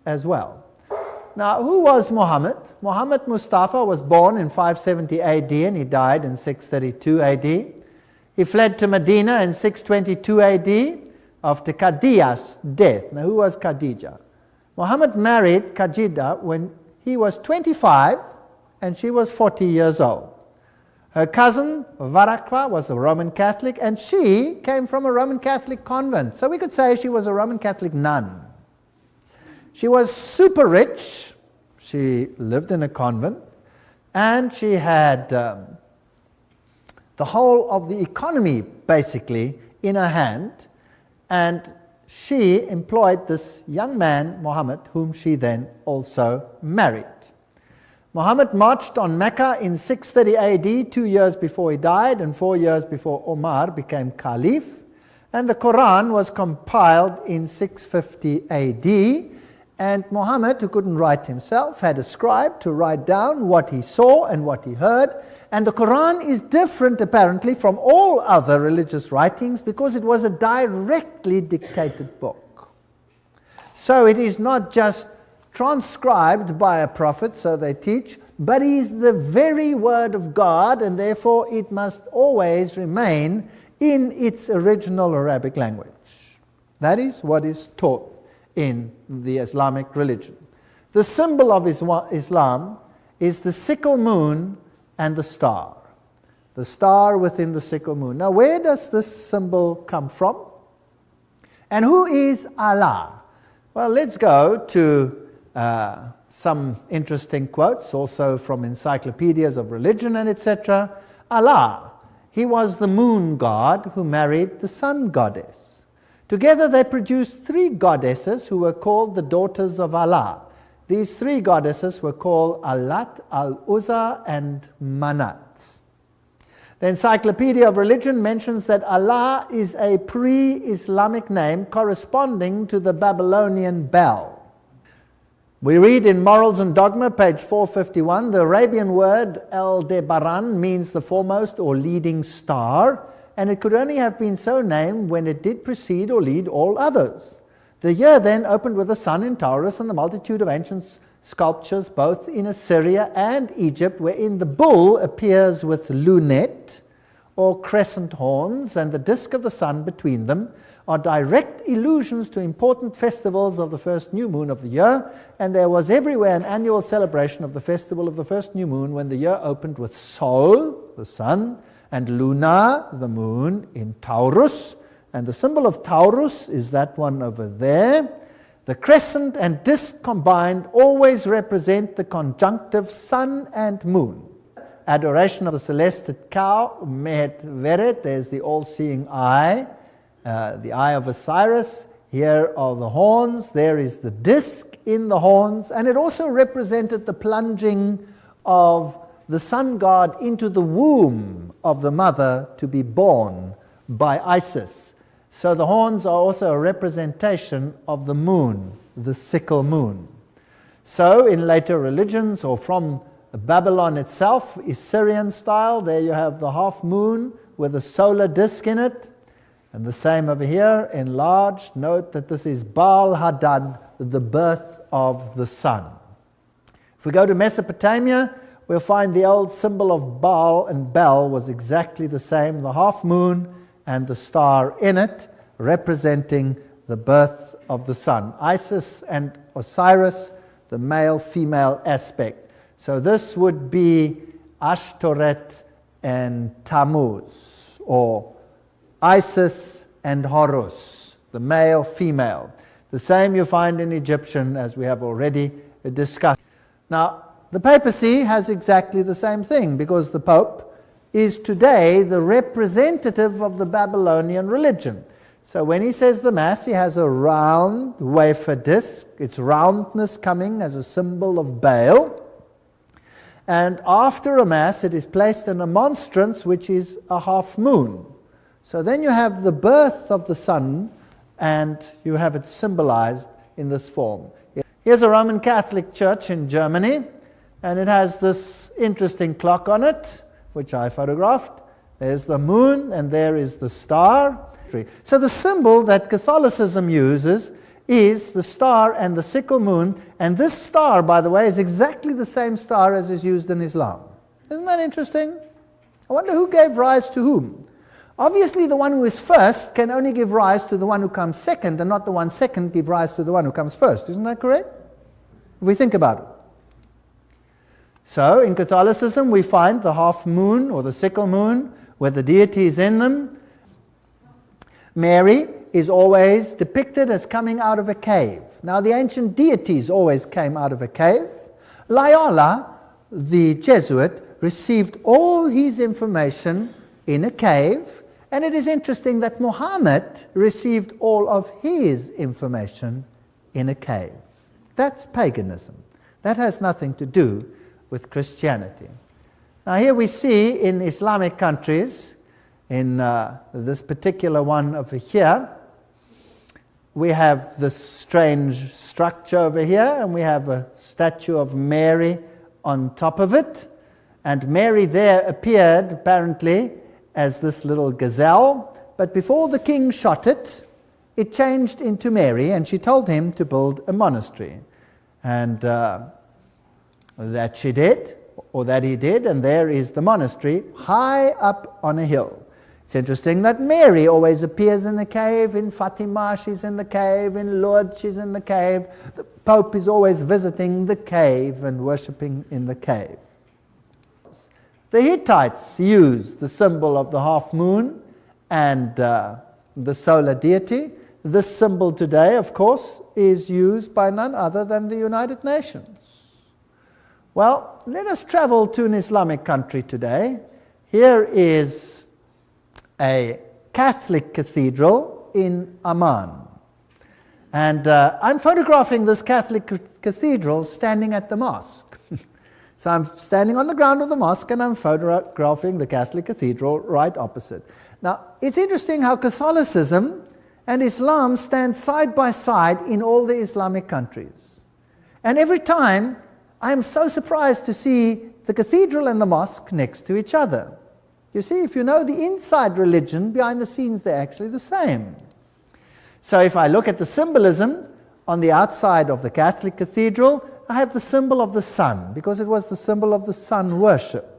as well. Now, who was Muhammad? Muhammad Mustafa was born in 570 AD and he died in 632 AD. He fled to Medina in 622 AD after Khadija's death. Now, who was Khadija? Muhammad married Khadija when he was 25 and she was 40 years old. Her cousin Varakwa was a Roman Catholic and she came from a Roman Catholic convent. So we could say she was a Roman Catholic nun. She was super rich. She lived in a convent and she had the whole of the economy basically in her hand, and she employed this young man, Muhammad, whom she then also married. Muhammad marched on Mecca in 630 AD, 2 years before he died and 4 years before Omar became Caliph, and the Quran was compiled in 650 AD. And Muhammad, who couldn't write himself, had a scribe to write down what he saw and what he heard. And the Quran is different, apparently, from all other religious writings because it was a directly dictated book. So it is not just transcribed by a prophet, so they teach, but it is the very word of God, and therefore it must always remain in its original Arabic language. That is what is taught in the Islamic religion. The symbol of Islam is the sickle moon and the star. The star within the sickle moon. Now, where does this symbol come from? And who is Allah? Well, let's go to some interesting quotes, also from encyclopedias of religion and etc. Allah, he was the moon god who married the sun goddess. Together they produced 3 goddesses who were called the daughters of Allah. These 3 goddesses were called Allat, Al-Uzza, and Manat. The Encyclopedia of Religion mentions that Allah is a pre-Islamic name corresponding to the Babylonian Bel. We read in Morals and Dogma, page 451, the Arabian word Aldebaran means the foremost or leading star, and it could only have been so named when it did precede or lead all others. The year then opened with the sun in Taurus and the multitude of ancient sculptures both in Assyria and Egypt, wherein the bull appears with lunette or crescent horns and the disk of the sun between them, are direct allusions to important festivals of the first new moon of the year, and there was everywhere an annual celebration of the festival of the first new moon when the year opened with Sol, the sun, and Luna, the moon, in Taurus. And the symbol of Taurus is that one over there. The crescent and disk combined always represent the conjunctive sun and moon. Adoration of the celestic cow, Mehet Veret, there's the all-seeing eye, the eye of Osiris. Here are the horns, there is the disk in the horns, and it also represented the plunging of the sun god into the womb of the mother to be born by Isis. So the horns are also a representation of the moon, the sickle moon. So in later religions, or from Babylon itself, Assyrian style, there you have the half moon with a solar disk in it. And the same over here, enlarged. Note that this is Baal Hadad, the birth of the sun. If we go to Mesopotamia, we'll find the old symbol of Baal and Bel was exactly the same, the half moon and the star in it, representing the birth of the sun. Isis and Osiris, the male-female aspect. So this would be Ashtoreth and Tammuz, or Isis and Horus, the male-female. The same you find in Egyptian, as we have already discussed. Now, the papacy has exactly the same thing, because the Pope is today the representative of the Babylonian religion. So when he says the Mass, he has a round wafer disc, its roundness coming as a symbol of Baal. And after a Mass, it is placed in a monstrance, which is a half moon. So then you have the birth of the sun, and you have it symbolized in this form. Here's a Roman Catholic church in Germany, and it has this interesting clock on it, which I photographed. There's the moon, and there is the star. So the symbol that Catholicism uses is the star and the sickle moon. And this star, by the way, is exactly the same star as is used in Islam. Isn't that interesting? I wonder who gave rise to whom. Obviously, the one who is first can only give rise to the one who comes second, and not the one second give rise to the one who comes first. Isn't that correct? If we think about it. So, in Catholicism, we find the half moon or the sickle moon with the deities in them. Mary is always depicted as coming out of a cave. Now, the ancient deities always came out of a cave. Loyola, the Jesuit, received all his information in a cave, and it is interesting that Muhammad received all of his information in a cave. That's paganism. That has nothing to do with Christianity. Now here we see in Islamic countries, in this particular one over here, we have this strange structure over here, and we have a statue of Mary on top of it. And Mary there appeared, apparently, as this little gazelle. But before the king shot it, it changed into Mary, and she told him to build a monastery. And that she did, or that he did, and there is the monastery high up on a hill. It's interesting that Mary always appears in the cave. In Fatima, she's in the cave. In Lourdes, she's in the cave. The Pope is always visiting the cave and worshipping in the cave. The Hittites used the symbol of the half moon and the solar deity. This symbol today, of course, is used by none other than the United Nations. Well, let us travel to an Islamic country today. Here is a Catholic cathedral in Amman. And I'm photographing this Catholic cathedral standing at the mosque. So I'm standing on the ground of the mosque and I'm photographing the Catholic cathedral right opposite. Now, it's interesting how Catholicism and Islam stand side by side in all the Islamic countries. And every time, I am so surprised to see the cathedral and the mosque next to each other. You see, if you know the inside religion, behind the scenes they're actually the same. So if I look at the symbolism on the outside of the Catholic cathedral, I have the symbol of the sun, because it was the symbol of the sun worship.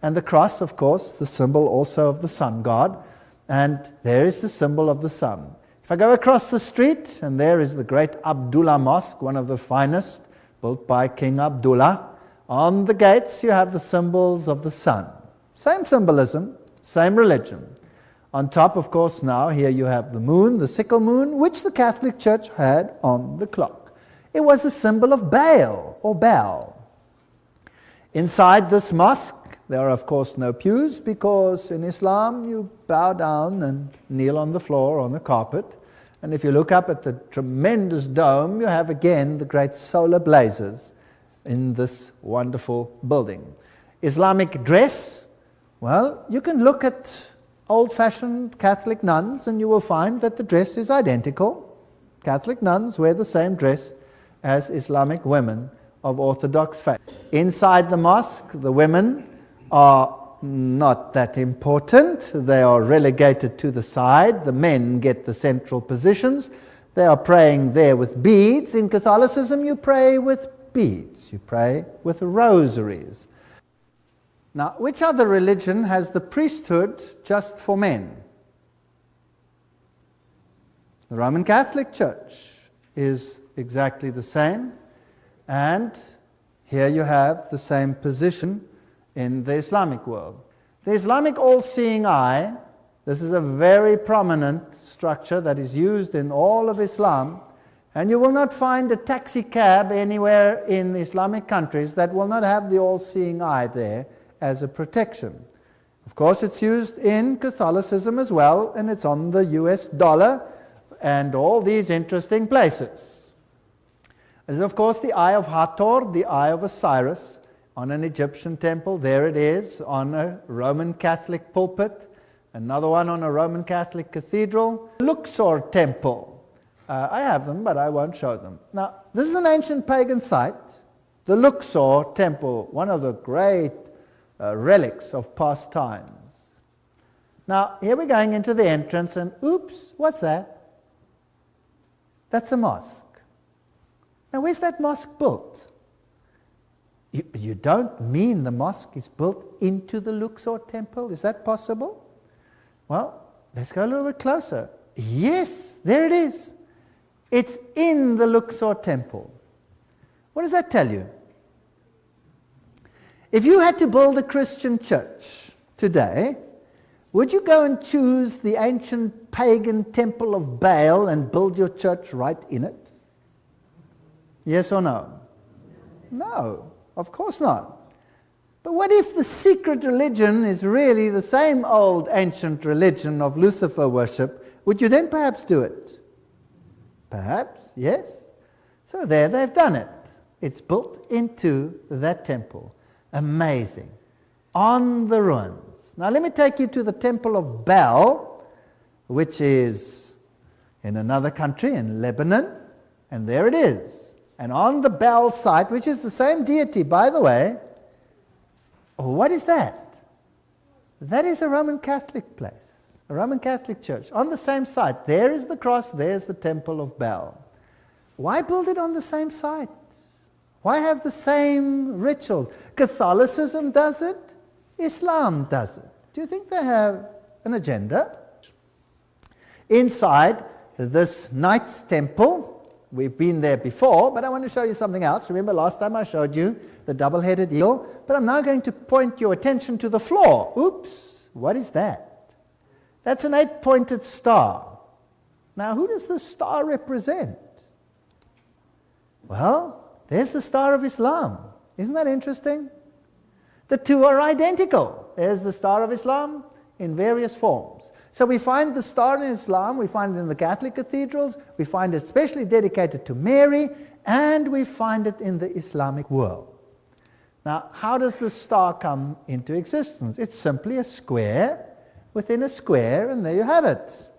And the cross, of course, the symbol also of the sun god. And there is the symbol of the sun. If I go across the street, and there is the great Abdullah Mosque, one of the finest, built by King Abdullah. On the gates you have the symbols of the sun. Same symbolism, same religion. On top, of course, now here you have the moon, the sickle moon, which the Catholic Church had on the clock. It was a symbol of Baal, or Baal. Inside this mosque, there are, of course, no pews, because in Islam you bow down and kneel on the floor, on the carpet. And if you look up at the tremendous dome, you have again the great solar blazes in this wonderful building. Islamic dress, well, you can look at old-fashioned Catholic nuns and you will find that the dress is identical. Catholic nuns wear the same dress as Islamic women of Orthodox faith. Inside the mosque, the women are not that important. They are relegated to the side. The men get the central positions. They are praying there with beads. In Catholicism, you pray with beads. You pray with rosaries. Now, which other religion has the priesthood just for men? The Roman Catholic Church is exactly the same, and here you have the same position in the Islamic world. The Islamic all-seeing eye, this is a very prominent structure that is used in all of Islam, and you will not find a taxi cab anywhere in the Islamic countries that will not have the all-seeing eye there as a protection. Of course, it's used in Catholicism as well, and it's on the US dollar and all these interesting places. It is, of course, the Eye of Hathor, the Eye of Osiris, on an Egyptian temple. There it is, on a Roman Catholic pulpit. Another one on a Roman Catholic cathedral. Luxor temple. I have them, but I won't show them. Now, this is an ancient pagan site. The Luxor temple, one of the great relics of past times. Now, here we're going into the entrance, and oops, what's that? That's a mosque. Now, where's that mosque built? You don't mean the mosque is built into the Luxor temple? Is that possible? Well, let's go a little bit closer. Yes, there it is. It's in the Luxor temple. What does that tell you? If you had to build a Christian church today, would you go and choose the ancient pagan temple of Baal and build your church right in it? Yes or no? No, of course not. But what if the secret religion is really the same old ancient religion of Lucifer worship? Would you then perhaps do it? Perhaps, yes. So there they've done it. It's built into that temple. Amazing. On the ruins. Now let me take you to the temple of Baal, which is in another country, in Lebanon. And there it is. And on the Baal site, which is the same deity, by the way, what is that? That is a Roman Catholic place, a Roman Catholic church. On the same site, there is the cross, there's the temple of Baal. Why build it on the same site? Why have the same rituals? Catholicism does it, Islam does it. Do you think they have an agenda? Inside this Knight's Temple, we've been there before, but I want to show you something else. Remember last time I showed you the double-headed eagle? But I'm now going to point your attention to the floor. Oops, what is that? That's an 8-pointed star. Now, who does this star represent? Well, there's the Star of Islam. Isn't that interesting? The two are identical. There's the Star of Islam in various forms. So we find the star in Islam, we find it in the Catholic cathedrals, we find it especially dedicated to Mary, and we find it in the Islamic world. Now, how does the star come into existence? It's simply a square within a square, and there you have it.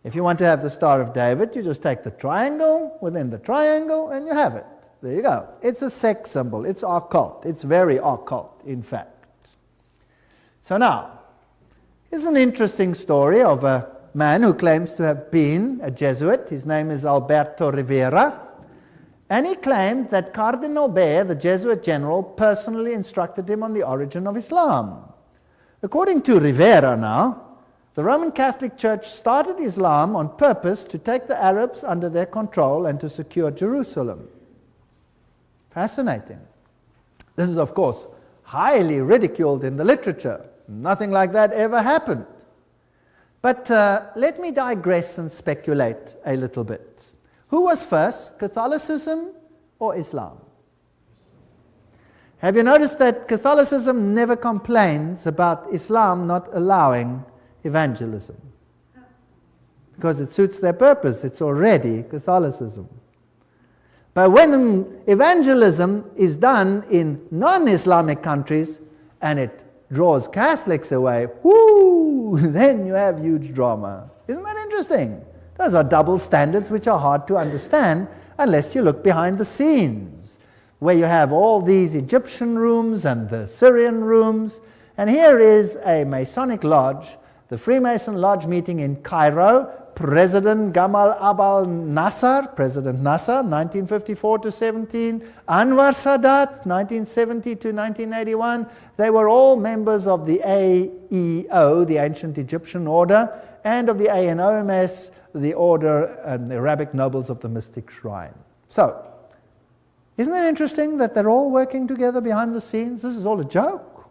If you want to have the Star of David, you just take the triangle within the triangle, and you have it. There you go. It's a sex symbol. It's occult. It's very occult, in fact. So now, here's an interesting story of a man who claims to have been a Jesuit. His name is Alberto Rivera. And he claimed that Cardinal Bea, the Jesuit general, personally instructed him on the origin of Islam. According to Rivera now, the Roman Catholic Church started Islam on purpose to take the Arabs under their control and to secure Jerusalem. Fascinating. This is, of course, highly ridiculed in the literature. Nothing like that ever happened. But let me digress and speculate a little bit. Who was first, Catholicism or Islam? Have you noticed that Catholicism never complains about Islam not allowing evangelism? Because it suits their purpose. It's already Catholicism. But when evangelism is done in non-Islamic countries and it draws Catholics away, whoo, then you have huge drama. Isn't that interesting? Those are double standards which are hard to understand unless you look behind the scenes, where you have all these Egyptian rooms and the Syrian rooms. And here is a Masonic lodge, the Freemason Lodge meeting in Cairo. President Gamal Abdel Nasser, President Nasser, 1954 to 17, Anwar Sadat, 1970 to 1981. They were all members of the AEO, the Ancient Egyptian Order, and of the ANOMS, the Order and the Arabic Nobles of the Mystic Shrine. So, isn't it interesting that they're all working together behind the scenes? This is all a joke.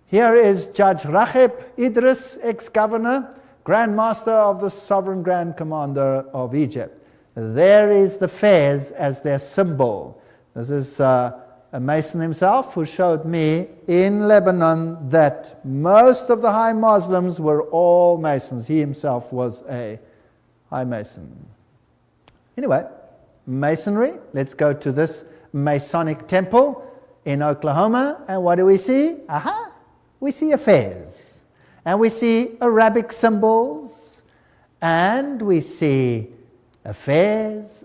Here is Judge Ragheb Idris, ex-governor, Grand Master of the Sovereign Grand Commander of Egypt. There is the Fez as their symbol. This is a Mason himself who showed me in Lebanon that most of the high Muslims were all Masons. He himself was a high Mason. Anyway, Masonry. Let's go to this Masonic temple in Oklahoma. And what do we see? Aha! We see a Fez. And we see Arabic symbols, and we see affairs.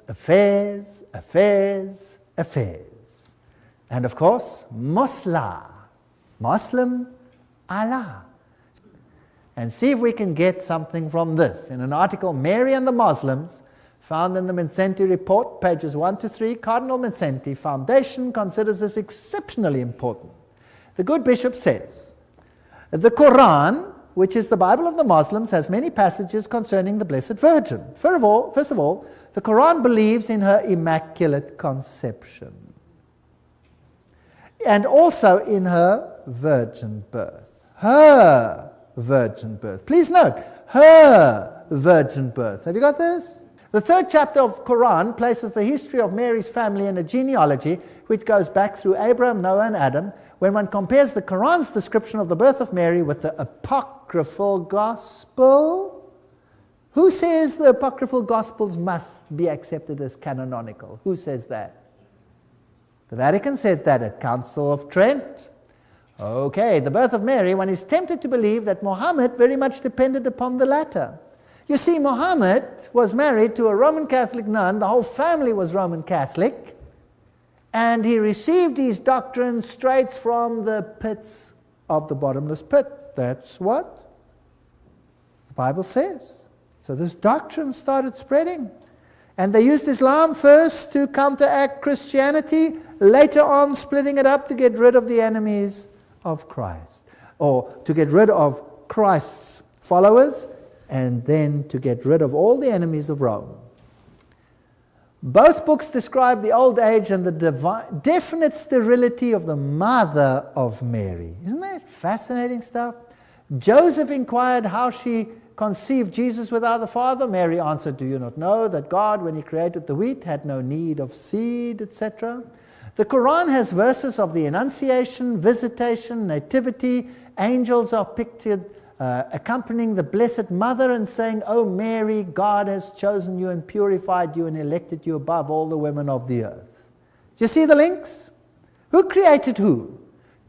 And of course, Muslim, Allah. And see if we can get something from this. In an article, Mary and the Muslims, found in the Mindszenty report, pages 1 to 3. Cardinal Mindszenty Foundation considers this exceptionally important. The good bishop says, the Quran, which is the Bible of the Muslims, has many passages concerning the Blessed Virgin. First of all, the Quran believes in her immaculate conception and also in her virgin birth. Her virgin birth. Please note, her virgin birth. Have you got this? The third chapter of Quran places the history of Mary's family in a genealogy which goes back through Abraham, Noah, and Adam. When one compares the Quran's description of the birth of Mary with the apocryphal gospel, who says the apocryphal gospels must be accepted as canonical? Who says that? The Vatican said that at Council of Trent. Okay, the birth of Mary, one is tempted to believe that Muhammad very much depended upon the latter. You see, Muhammad was married to a Roman Catholic nun, the whole family was Roman Catholic, and he received his doctrines straight from the pits of the bottomless pit. That's what the Bible says. So this doctrine started spreading. And they used Islam first to counteract Christianity, later on splitting it up to get rid of the enemies of Christ, or to get rid of Christ's followers, and then to get rid of all the enemies of Rome. Both books describe the old age and the definite sterility of the mother of Mary. Isn't that fascinating stuff? Joseph inquired how she conceived Jesus without a father. Mary answered, do you not know that God, when he created the wheat, had no need of seed, etc.? The Quran has verses of the Annunciation, Visitation, Nativity. Angels are pictured accompanying the Blessed Mother and saying, "O Mary, God has chosen you and purified you and elected you above all the women of the earth." Do you see the links? Who created who?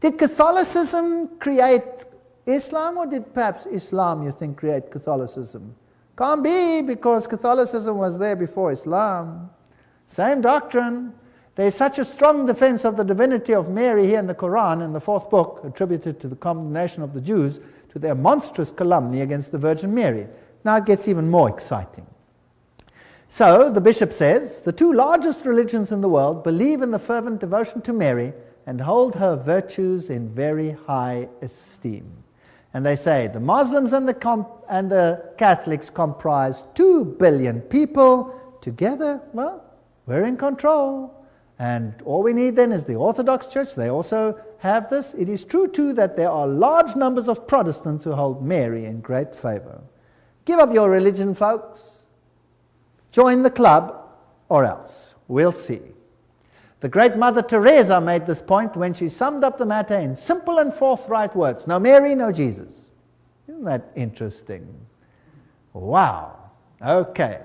Did Catholicism create Islam, or did perhaps Islam, you think, create Catholicism? Can't be, because Catholicism was there before Islam. Same doctrine. There is such a strong defense of the divinity of Mary here in the Quran, in the 4th book, attributed to the condemnation of the Jews, to their monstrous calumny against the Virgin Mary. Now it gets even more exciting. So, the bishop says, the two largest religions in the world believe in the fervent devotion to Mary and hold her virtues in very high esteem. And they say, the Muslims and the Catholics comprise 2 billion people. Together, well, we're in control. And all we need then is the Orthodox Church. They also have this. It is true, too, that there are large numbers of Protestants who hold Mary in great favor. Give up your religion, folks. Join the club, or else. We'll see. The great Mother Teresa made this point when she summed up the matter in simple and forthright words. No Mary, no Jesus. Isn't that interesting? Wow. Okay.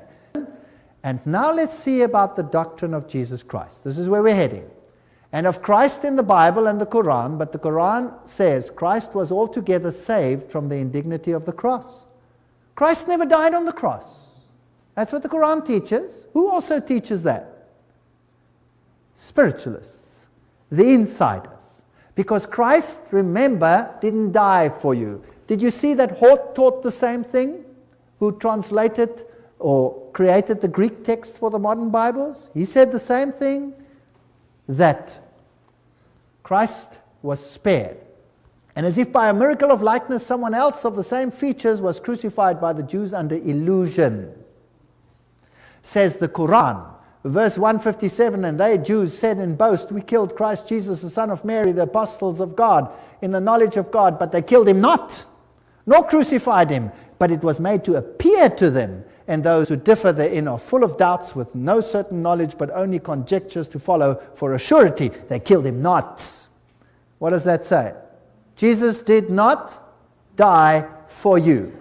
And now let's see about the doctrine of Jesus Christ. This is where we're heading. And of Christ in the Bible and the Quran, but the Quran says Christ was altogether saved from the indignity of the cross. Christ never died on the cross. That's what the Quran teaches. Who also teaches that? Spiritualists, the insiders. Because Christ, remember, didn't die for you. Did you see that Hort taught the same thing? Who translated or created the Greek text for the modern Bibles? He said the same thing, that Christ was spared. And as if by a miracle of likeness, someone else of the same features was crucified by the Jews under illusion. Says the Quran, verse 157, and they, Jews, said in boast, we killed Christ Jesus, the son of Mary, the apostles of God, in the knowledge of God, but they killed him not, nor crucified him, but it was made to appear to them, and those who differ therein are full of doubts, with no certain knowledge, but only conjectures to follow for a surety. They killed him not. What does that say? Jesus did not die for you.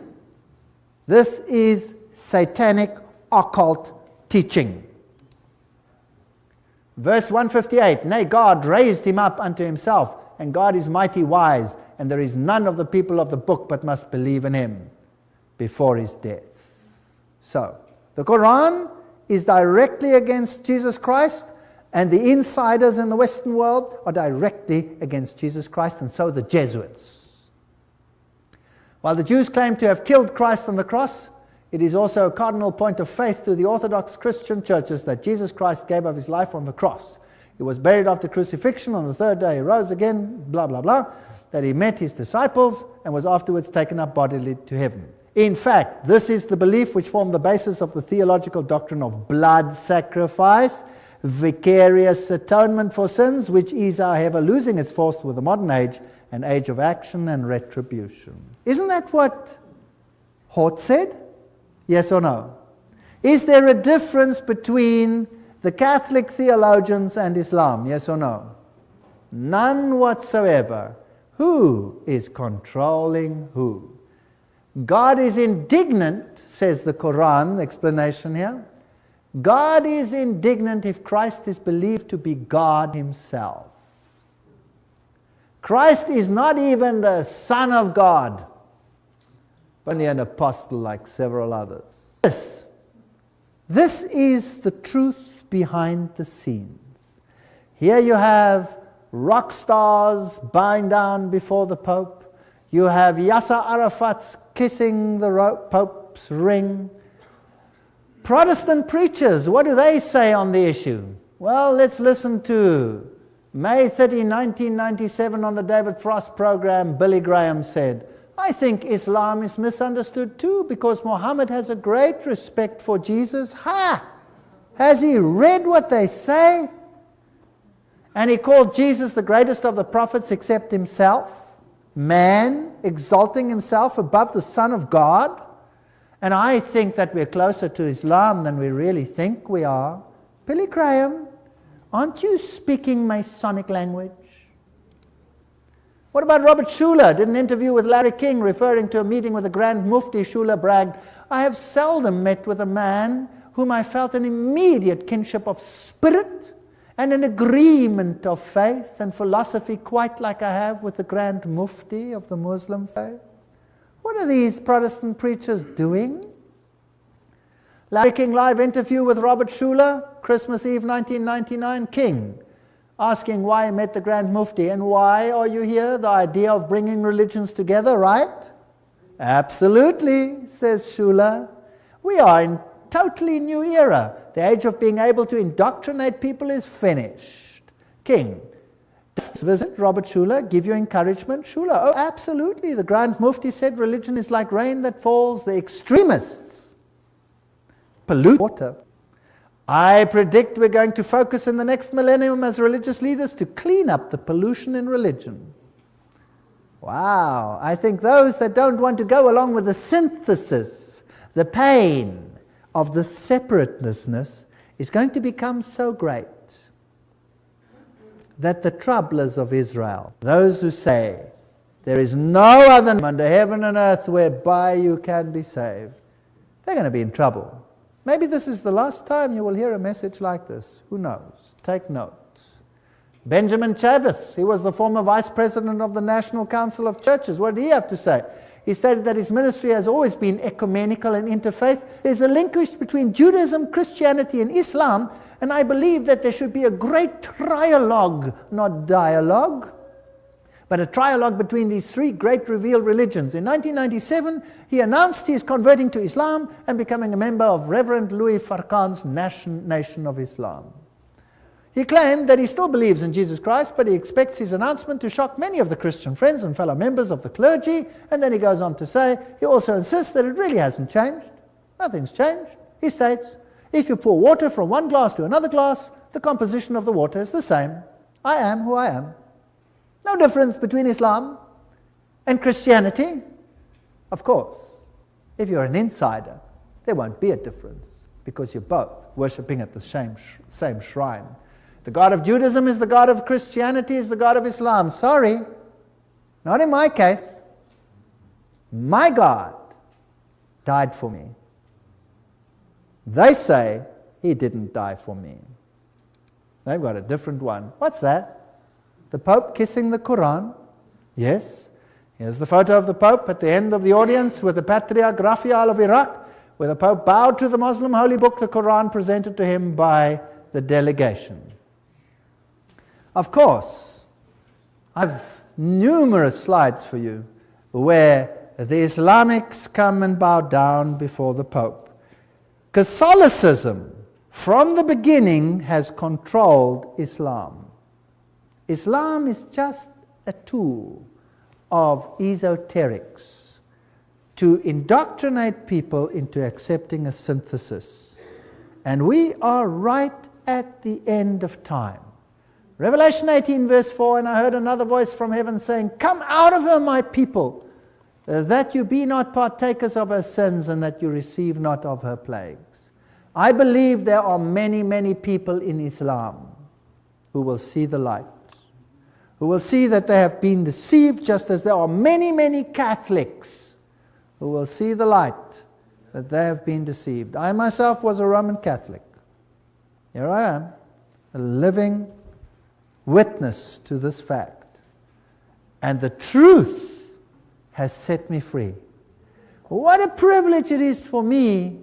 This is satanic occult teaching. Verse 158, nay, God raised him up unto himself, and God is mighty wise, and there is none of the people of the book but must believe in him before his death. So, the Quran is directly against Jesus Christ, and the insiders in the Western world are directly against Jesus Christ, and so the Jesuits. While the Jews claim to have killed Christ on the cross, It is also a cardinal point of faith to the Orthodox Christian churches that Jesus Christ gave of his life on the cross. He was buried after crucifixion. On the third day he rose again, blah, blah, blah. That he met his disciples and was afterwards taken up bodily to heaven. In fact, this is the belief which formed the basis of the theological doctrine of blood sacrifice, vicarious atonement for sins, which is, however, losing its force with the modern age, an age of action and retribution. Isn't that what Hort said? Yes or no? Is there a difference between the Catholic theologians and Islam? Yes or no? None whatsoever. Who is controlling who? God is indignant, says the Quran, explanation here. God is indignant if Christ is believed to be God himself. Christ is not even the Son of God, but only an apostle like several others. This is the truth behind the scenes. Here you have rock stars bowing down before the Pope. You have Yasser Arafat's kissing the Pope's ring. Protestant preachers, what do they say on the issue? Well, let's listen to May 30, 1997 on the David Frost program. Billy Graham said, I think Islam is misunderstood too because Muhammad has a great respect for Jesus. Ha! Has he read what they say? And he called Jesus the greatest of the prophets except himself. Man exalting himself above the Son of God. And I think that we're closer to Islam than we really think we are. Billy Graham, aren't you speaking Masonic language? What about Robert Schuller? Did an interview with Larry King referring to a meeting with the Grand Mufti. Schuller bragged, I have seldom met with a man whom I felt an immediate kinship of spirit and an agreement of faith and philosophy quite like I have with the Grand Mufti of the Muslim faith. What are these Protestant preachers doing? Larry King live interview with Robert Schuller, Christmas Eve 1999. King asking why he met the Grand Mufti. And why are you here? The idea of bringing religions together, right? Absolutely, says Schuller. We are in totally new era. The age of being able to indoctrinate people is finished. King, does this visit Robert Schuller give you encouragement? Schuller, oh, absolutely. The Grand Mufti said religion is like rain that falls. The extremists pollute water. I predict we're going to focus in the next millennium as religious leaders to clean up the pollution in religion. Wow. I think those that don't want to go along with the synthesis, the pain of the separateness is going to become so great that the troublers of Israel, those who say there is no other name under heaven and earth whereby you can be saved, they're going to be in trouble. Maybe this is the last time you will hear a message like this. Who knows? Take note. Benjamin Chavis, he was the former vice president of the National Council of Churches. What did he have to say? He stated that his ministry has always been ecumenical and interfaith. There's a linkage between Judaism, Christianity, and Islam, and I believe that there should be a great trialogue, not dialogue, but a trialogue between these three great revealed religions. In 1997, he announced he is converting to Islam and becoming a member of Reverend Louis Farrakhan's Nation of Islam. He claimed that he still believes in Jesus Christ, but he expects his announcement to shock many of the Christian friends and fellow members of the clergy. And then he goes on to say, he also insists that it really hasn't changed. Nothing's changed. He states, if you pour water from one glass to another glass, the composition of the water is the same. I am who I am. No difference between Islam and Christianity. Of course, if you're an insider, there won't be a difference because you're both worshipping at the same shrine. The God of Judaism is the God of Christianity, is the God of Islam. Sorry, not in my case. My God died for me. They say he didn't die for me. They've got a different one. What's that? The Pope kissing the Quran? Yes. Here's the photo of the Pope at the end of the audience with the Patriarch Raphael of Iraq, where the Pope bowed to the Muslim holy book, the Quran, presented to him by the delegation. Of course, I have numerous slides for you where the Islamics come and bow down before the Pope. Catholicism, from the beginning, has controlled Islam. Islam is just a tool of esoterics to indoctrinate people into accepting a synthesis. And we are right at the end of time. Revelation 18 verse 4, and I heard another voice from heaven saying, "Come out of her, my people, that you be not partakers of her sins, and that you receive not of her plagues." I believe there are many, many people in Islam who will see the light, who will see that they have been deceived, just as there are many, many Catholics who will see the light, that they have been deceived. I myself was a Roman Catholic. Here I am, a living witness to this fact. And the truth has set me free. What a privilege it is for me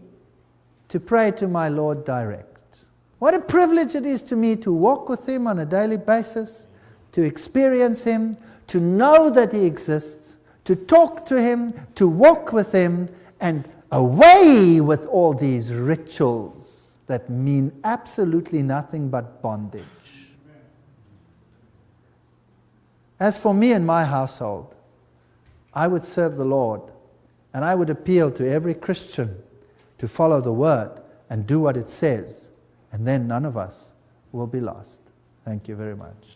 to pray to my Lord direct. What a privilege it is to me to walk with Him on a daily basis, to experience Him, to know that He exists, to talk to Him, to walk with Him, and away with all these rituals that mean absolutely nothing but bondage. As for me and my household, I would serve the Lord, and I would appeal to every Christian to follow the Word and do what it says, and then none of us will be lost. Thank you very much.